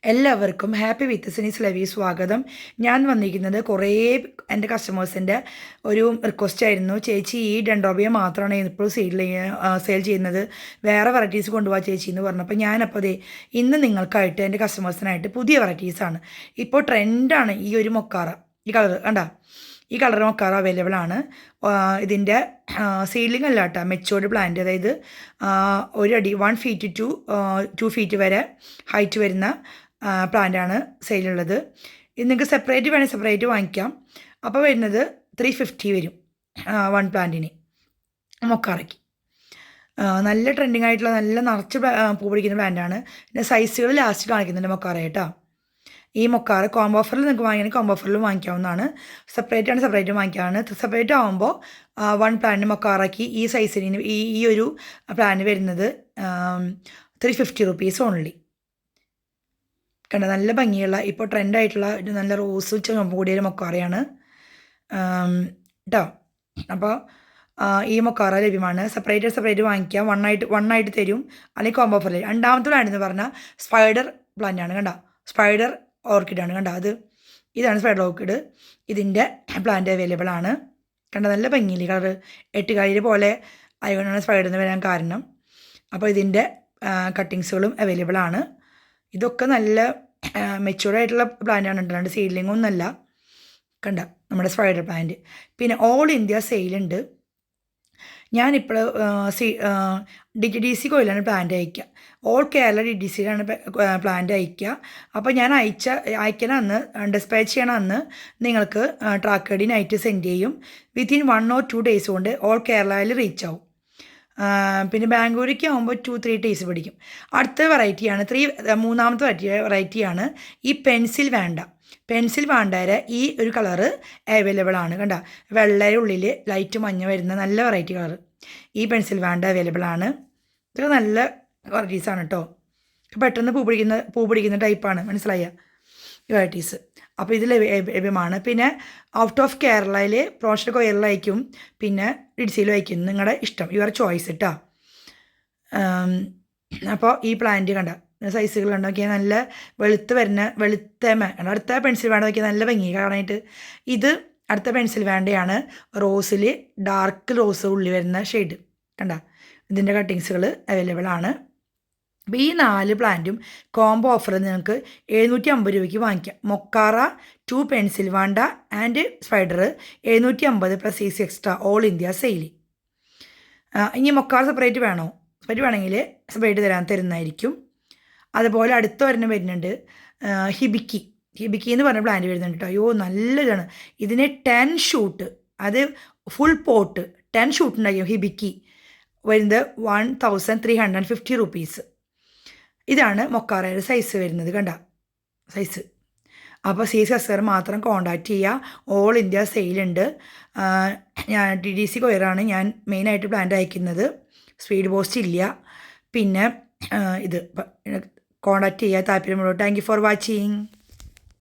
എല്ലാവർക്കും happy with സിനീസ് ലവി സ്വാഗതം. ഞാൻ വന്നിരിക്കുന്നത് കുറേ എൻ്റെ കസ്റ്റമേഴ്സിൻ്റെ ഒരു റിക്വസ്റ്റ് ആയിരുന്നു. ചേച്ചി ഈ ഡെൻഡോബിയ മാത്രമാണ് ഇപ്പോൾ സെയിൽ ചെയ്യുന്നത്, വേറെ വെറൈറ്റീസ് കൊണ്ടുപോകാം ചേച്ചി എന്ന് പറഞ്ഞപ്പോൾ ഞാനപ്പോൾ ഇന്ന് നിങ്ങൾക്കായിട്ട് എൻ്റെ കസ്റ്റമേഴ്സിനായിട്ട് പുതിയ വെറൈറ്റീസാണ്. ഇപ്പോൾ ട്രെൻഡാണ് ഈ ഒരു മൊക്കാറ, ഈ കളർ കണ്ട, ഈ കളർ മൊക്കാറ അവൈലബിൾ ആണ്. ഇതിൻ്റെ സീഡ്ലിംഗ് അല്ല കേട്ടോ, മെച്ചോർഡ് പ്ലാന്റ്, അതായത് 1 അടി 1 ഫീറ്റ് ടു 2 ഫീറ്റ് വരെ ഹൈറ്റ് വരുന്ന പ്ലാന്റാണ് സെയിലുള്ളത്. ഇത് നിങ്ങൾക്ക് സെപ്പറേറ്റ് വേണമെങ്കിൽ സെപ്പറേറ്റ് വാങ്ങിക്കാം. അപ്പോൾ വരുന്നത് 350 വരും 1 പ്ലാന്റിന് മൊക്കാറയ്ക്ക്. നല്ല ട്രെൻഡിങ് ആയിട്ടുള്ള നല്ല നിറച്ച് പൂ പിടിക്കുന്ന പ്ലാന്റാണ്. പിന്നെ സൈസുകൾ ലാസ്റ്റ് കാണിക്കുന്നുണ്ട് മൊക്കാറ കേട്ടോ. ഈ മൊക്കാറ് കോംബോ ഓഫറിൽ നിങ്ങൾക്ക് വാങ്ങിയാൽ കോംബോ ഓഫറിൽ വാങ്ങിക്കാവുന്നതാണ്. സെപ്പറേറ്റ് വാങ്ങിക്കാവുന്നതാണ്. സെപ്പറേറ്റ് ആകുമ്പോൾ 1 പ്ലാന്റിന് മൊക്കാറാക്കി ഈ സൈസിന് ഈ ഒരു പ്ലാന് വരുന്നത് 350 റുപ്പീസ് ഓൺലി. കണ്ട, നല്ല ഭംഗിയുള്ള ഇപ്പോൾ ട്രെൻഡായിട്ടുള്ള ഒരു നല്ല റോസ് ചുമപ്പ് കൂടിയൊരു മൊക്കാറയാണ് കേട്ടോ. അപ്പോൾ ഈ മൊക്കാറ ലഭ്യമാണ്. സെപ്പറേറ്റ് വാങ്ങിക്കാം. വണ്ണായിട്ട് തരും, അല്ലെങ്കിൽ കോംബോ ഓഫറിൽ. രണ്ടാമത്തെ പ്ലാന്റ് എന്ന് പറഞ്ഞാൽ സ്പൈഡർ പ്ലാന്റാണ്. കണ്ട, സ്പൈഡർ ഓർക്കിഡാണ്. കണ്ട, ഇതാണ് സ്പൈഡർ ഓർക്കിഡ്. ഇതിൻ്റെ പ്ലാന്റ് അവൈലബിൾ ആണ്. കണ്ട, നല്ല ഭംഗിയില്ലേ കളറ്, 8 കാലിൽ പോലെ ആയതുകൊണ്ടാണ് സ്പൈഡർ എന്ന് വരാൻ കാരണം. അപ്പോൾ ഇതിൻ്റെ കട്ടിങ്സുകളും അവൈലബിൾ ആണ്. ഇതൊക്കെ നല്ല മെച്യൂർഡായിട്ടുള്ള പ്ലാന്റാണ്, അല്ലാണ്ട് സീഡ്ലിംഗ് ഒന്നുമല്ല. കണ്ട, നമ്മുടെ സ്പൈഡർ പ്ലാന്റ്. പിന്നെ ഓൾ ഇന്ത്യ സെയിലുണ്ട്. ഞാനിപ്പോൾ DTDC കോയിലാണ് പ്ലാന്റ് അയക്കുക. ഓൾ കേരള DTDCയിലാണ് പ്ലാന്റ് അയക്കുക. അപ്പോൾ ഞാൻ അയക്കണ അന്ന്, ഡിസ്പാച്ച് ചെയ്യണ അന്ന് നിങ്ങൾക്ക് track I D night send ചെയ്യും. വിത്തിൻ 1 or 2 ഡേയ്സ് കൊണ്ട് ഓൾ കേരളയിൽ റീച്ച് ആവും. പിന്നെ ബാംഗ്ലൂരേക്ക് ആകുമ്പോൾ 2-3 ഡേയ്സ് പിടിക്കും. അടുത്ത വെറൈറ്റിയാണ് മൂന്നാമത്തെ വെറൈറ്റിയാണ് ഈ പെൻസിൽ വേണ്ടവരെ ഈ ഒരു കളറ് അവൈലബിൾ ആണ്. കണ്ട, വെള്ളയുടെ ഉള്ളിൽ ലൈറ്റ് മഞ്ഞ വരുന്ന നല്ല വെറൈറ്റി കളറ് ഈ പെൻസിൽ വേണ്ട അവൈലബിൾ ആണ്. ഇതൊക്കെ നല്ല വെറൈറ്റീസാണ് കേട്ടോ. പെട്ടെന്ന് പൂ പിടിക്കുന്ന ടൈപ്പാണ്, മനസ്സിലായ ഈ വെറൈറ്റീസ്. അപ്പോൾ ഇതിൽ ലഭ്യമാണ്. പിന്നെ ഔട്ട് ഓഫ് കേരളയിൽ പ്രൊഫഷണൽ കൊയറിൽ അയക്കും, പിന്നെ ഡിസിയിൽ അയക്കും, നിങ്ങളുടെ ഇഷ്ടം, യുവർ ചോയ്സ് കേട്ടോ. അപ്പോൾ ഈ പ്ലാന്റ് കണ്ട സൈസുകൾ കണ്ടോക്കിയാൽ നല്ല അടുത്ത പെൻസിൽ വേണ്ട നോക്കിയാൽ നല്ല ഭംഗി കാണാനായിട്ട്. ഇത് അടുത്ത പെൻസിൽ വേണ്ടയാണ്, റോസിൽ ഡാർക്ക് റോസ് ഉള്ളി വരുന്ന ഷെയ്ഡ്. കണ്ട, ഇതിൻ്റെ കട്ടിങ്സുകൾ അവൈലബിൾ ആണ്. അപ്പോൾ ഈ 4 പ്ലാന്റും കോംബോ ഓഫറിൽ നിങ്ങൾക്ക് 750 രൂപയ്ക്ക് വാങ്ങിക്കാം. മൊക്കാറ 2 പെൻസിൽ വേണ്ട and spider 750 plus EC extra all India sale. ഇനി മൊക്കാറ സെപ്പറേറ്റ് വേണമെങ്കിൽ സെപ്പറേറ്റ് തരുന്നതായിരിക്കും. അതുപോലെ അടുത്ത വരുന്നുണ്ട് ഹിബിക്കി എന്ന് പറഞ്ഞ പ്ലാന്റ് വരുന്നുണ്ട് കേട്ടോ. അയ്യോ, നല്ലതാണ്. ഇതിന് 10 ഷൂട്ട്, അത് ഫുൾ പോട്ട് 10 ഷൂട്ട് ഉണ്ടായിരിക്കും. ഹിബിക്കി വരുന്നത് 1350 റുപ്പീസ്. ഇതാണ് മൊക്കാറയുടെ സൈസ് വരുന്നത്. കണ്ട സൈസ്. അപ്പോൾ CSR മാത്രം കോൺടാക്റ്റ് ചെയ്യുക. ഓൾ ഇന്ത്യ സെയിലുണ്ട്. ഞാൻ DTDC കൊയറാണ് ഞാൻ മെയിനായിട്ട് പ്ലാന്റ് അയക്കുന്നത്. സ്പീഡ് പോസ്റ്റ് ഇല്ല. പിന്നെ ഇത് കോൺടാക്റ്റ് ചെയ്യുക താല്പര്യമുള്ളൂ. Thank you for watching.